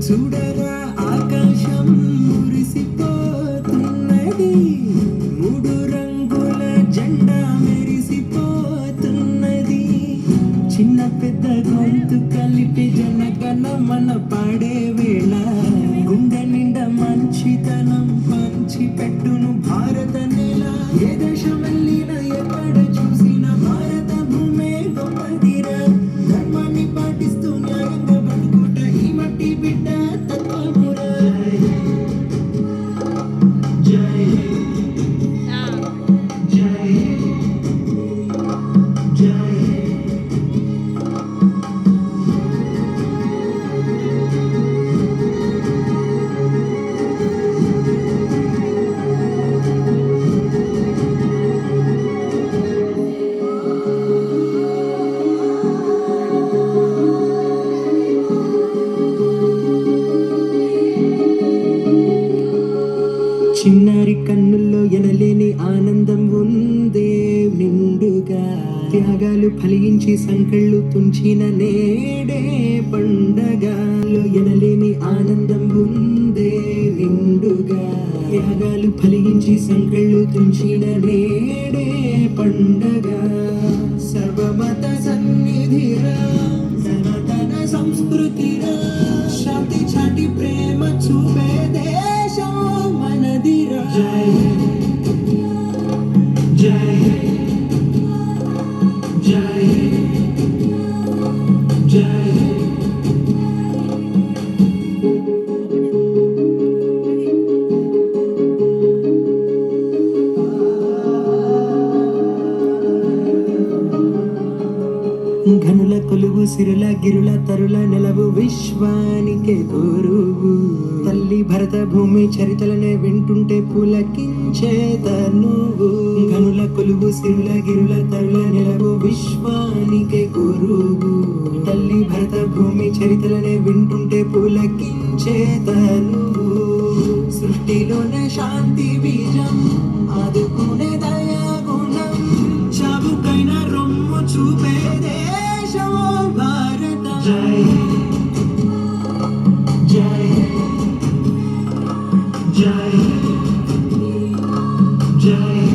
చూడరా ఆకాశం మురిసిపోతున్నది, మూడు రంగుల జెండా మెరిసిపోతున్నది. చిన్న పెద్ద గొంతు కలిపి జనగణమన పాడే వేళ గుండె నిండా మంచితనం పంచి పెట్టును భారత నేల. ఏ దేశం వెళ్ళినా ఎక్కడ చూసినా భారత భూమే గొప్పదిరా. ధర్మాన్ని పాటిస్తూ న్యాయంగా బతుకుట ఈ మట్టి బిడ్డ తత్వమురా. జై జై జై చిన్నారి కన్నుల్లో ఎనలేని ఆనందం ఉందే నిండుగా. త్యాగాలు ఫలించి సంకళ్ళు తుంచిన నేడే పండగలో ఎనలేని ఆనందం ఉందే నిండుగా. త్యాగాలు ఫలించి సంకళ్ళు తుంచిన నేడే పండగ. సర్వమత సన్నిధిరా, సనాతన సంస్కృతిరా, శాంతి చాటి ప్రేమ చూపే దేశం మనదిరా. జై జై జై జై ఘనుల కొలువు సిరుల గిరుల తరుల నెలవు విశ్వానికే గురువు. తల్లి భరత భూమి చరితలనే వింటుంటే పులకించే తనువు. ఘనుల కొలువు సిరుల గిరుల తరుల నెలవు విశ్వానికే గురువు. తల్లి భరత భూమి చరితలనే వింటుంటే పులకించే తనువు. సృష్టిలోనే శాంతి బీజం, ఆదుకునే దయా గుణం, చావుకైన రొమ్ము చూపే దేశం భారత. జై జై జై జై